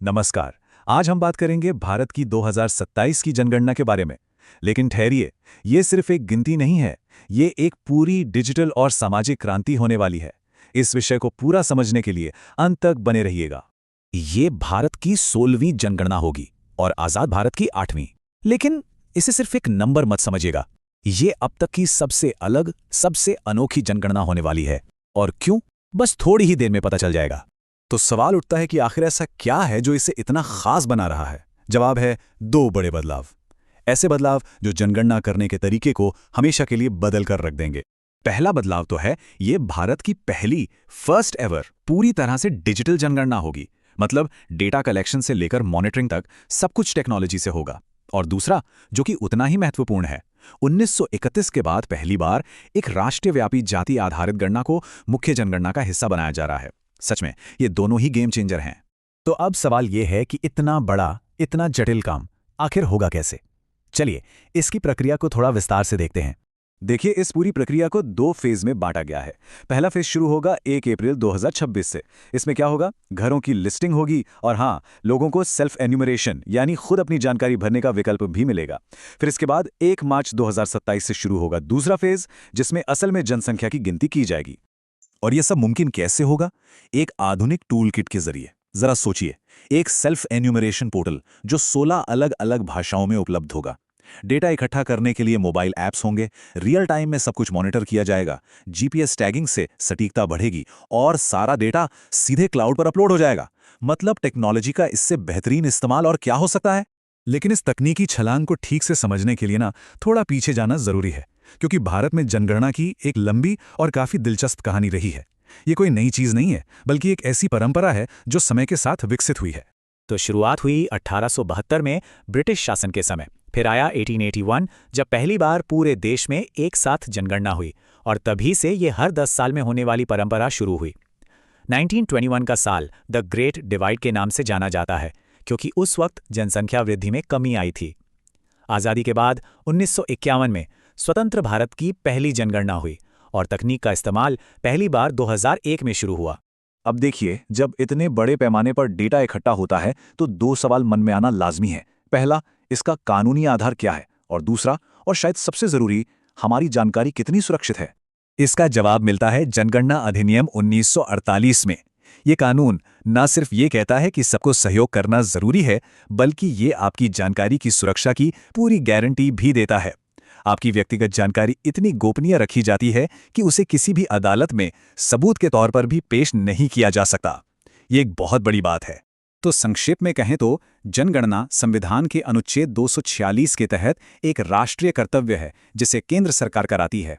नमस्कार। आज हम बात करेंगे भारत की 2027 की जनगणना के बारे में। लेकिन ठहरिए, ये सिर्फ एक गिनती नहीं है, ये एक पूरी डिजिटल और सामाजिक क्रांति होने वाली है। इस विषय को पूरा समझने के लिए अंत तक बने रहिएगा। ये भारत की 16वीं जनगणना होगी और आजाद भारत की 8वीं। लेकिन इसे सिर्फ एक नंबर मत समझिएगा, ये अब तक की सबसे अलग, सबसे अनोखी जनगणना होने वाली है। और क्यों, बस थोड़ी ही देर में पता चल जाएगा। तो सवाल उठता है कि आखिर ऐसा क्या है जो इसे इतना खास बना रहा है। जवाब है दो बड़े बदलाव। ऐसे बदलाव जो जनगणना करने के तरीके को हमेशा के लिए बदल कर रख देंगे। पहला बदलाव तो है, ये भारत की पहली फर्स्ट एवर पूरी तरह से डिजिटल जनगणना होगी। मतलब डेटा कलेक्शन से लेकर मॉनिटरिंग तक सब कुछ टेक्नोलॉजी से होगा। और दूसरा, जो कि उतना ही महत्वपूर्ण है, 1931 के बाद पहली बार एक राष्ट्रव्यापी जाति आधारित गणना को मुख्य जनगणना का हिस्सा बनाया जा रहा है। सच में ये दोनों ही गेम चेंजर हैं। तो अब सवाल ये है कि इतना बड़ा, इतना जटिल काम आखिर होगा कैसे? चलिए इसकी प्रक्रिया को थोड़ा विस्तार से देखते हैं। देखिए, इस पूरी प्रक्रिया को दो फेज में बांटा गया है। पहला फेज शुरू होगा 1 अप्रैल 2026 से। इसमें क्या होगा? घरों की लिस्टिंग होगी और हाँ, लोगों को सेल्फ एन्यूमरेशन यानी खुद अपनी जानकारी भरने का विकल्प भी मिलेगा। फिर इसके बाद 1 मार्च 2027 से शुरू होगा दूसरा फेज, जिसमें असल में जनसंख्या की गिनती की जाएगी। और यह सब मुमकिन कैसे होगा? एक आधुनिक टूल किट के जरिए। जरा सोचिए, एक सेल्फ एन्यूमरेशन पोर्टल जो 16 अलग अलग भाषाओं में उपलब्ध होगा। डेटा इकट्ठा करने के लिए मोबाइल ऐप्स होंगे, रियल टाइम में सब कुछ मॉनिटर किया जाएगा, जीपीएस टैगिंग से सटीकता बढ़ेगी और सारा डेटा सीधे क्लाउड पर अपलोड हो जाएगा। मतलब टेक्नोलॉजी का इससे बेहतरीन इस्तेमाल और क्या हो सकता है? लेकिन इस तकनीकी छलांग को ठीक से समझने के लिए थोड़ा पीछे जाना जरूरी है, क्योंकि भारत में जनगणना की एक लंबी और काफी दिलचस्प कहानी रही है। ये कोई नई चीज नहीं है, बल्कि एक ऐसी परंपरा है जो समय के साथ विकसित हुई है। तो शुरुआत हुई 1872 में ब्रिटिश शासन के समय। फिर आया 1881, जब पहली बार पूरे देश में एक साथ जनगणना हुई, और तभी से ये हर 10 साल में होने वाली परंपरा शुरू हुई। 1921 का साल द ग्रेट डिवाइड के नाम से जाना जाता है, क्योंकि उस वक्त जनसंख्या वृद्धि में कमी आई थी। आज़ादी के बाद 1951 में स्वतंत्र भारत की पहली जनगणना हुई और तकनीक का इस्तेमाल पहली बार 2001 में शुरू हुआ। अब देखिए, जब इतने बड़े पैमाने पर डेटा इकट्ठा होता है तो दो सवाल मन में आना लाजमी है। पहला, इसका कानूनी आधार क्या है? और दूसरा, और शायद सबसे जरूरी, हमारी जानकारी कितनी सुरक्षित है? इसका जवाब मिलता है जनगणना अधिनियम 1948 में। ये कानून न सिर्फ ये कहता है कि सबको सहयोग करना जरूरी है, बल्कि ये आपकी जानकारी की सुरक्षा की पूरी गारंटी भी देता है। आपकी व्यक्तिगत जानकारी इतनी गोपनीय रखी जाती है कि उसे किसी भी अदालत में सबूत के तौर पर भी पेश नहीं किया जा सकता। ये एक बहुत बड़ी बात है। तो संक्षेप में कहें तो जनगणना संविधान के अनुच्छेद 246 के तहत एक राष्ट्रीय कर्तव्य है, जिसे केंद्र सरकार कराती है।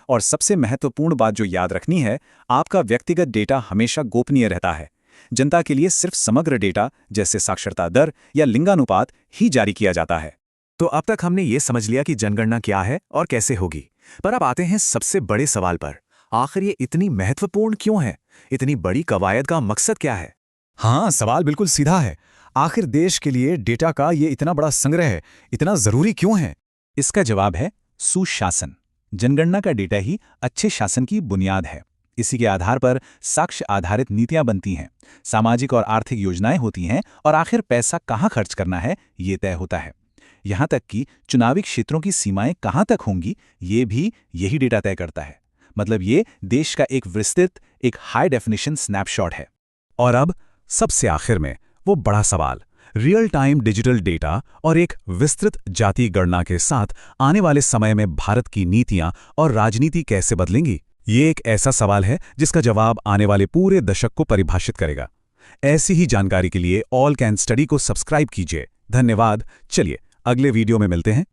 और सबसे महत्वपूर्ण बात जो याद रखनी है, आपका व्यक्तिगत डेटा हमेशा गोपनीय रहता है। जनता के लिए सिर्फ समग्र डेटा जैसे साक्षरता दर या लिंगानुपात ही जारी किया जाता है। तो अब तक हमने ये समझ लिया कि जनगणना क्या है और कैसे होगी। पर अब आते हैं सबसे बड़े सवाल पर। आखिर ये इतनी महत्वपूर्ण क्यों है? इतनी बड़ी कवायद का मकसद क्या है? हाँ, सवाल बिल्कुल सीधा है। आखिर देश के लिए डेटा का ये इतना बड़ा संग्रह इतना जरूरी क्यों है? इसका जवाब है सुशासन। जनगणना का डेटा ही अच्छे शासन की बुनियाद है। इसी के आधार पर साक्ष्य आधारित नीतियां बनती हैं, सामाजिक और आर्थिक योजनाएं होती हैं, और आखिर पैसा कहाँ खर्च करना है ये तय होता है। यहाँ तक कि चुनावी क्षेत्रों की सीमाएं कहाँ तक होंगी, ये भी यही डेटा तय करता है। मतलब ये देश का एक विस्तृत, एक हाई डेफिनेशन स्नैपशॉट है। और अब सबसे आखिर में वो बड़ा सवाल, रियल टाइम डिजिटल डेटा और एक विस्तृत जाति गणना के साथ आने वाले समय में भारत की नीतियां और राजनीति कैसे बदलेंगी? ये एक ऐसा सवाल है जिसका जवाब आने वाले पूरे दशक को परिभाषित करेगा। ऐसी ही जानकारी के लिए ऑल कैन स्टडी को सब्सक्राइब कीजिए। धन्यवाद। चलिए अगले वीडियो में मिलते हैं।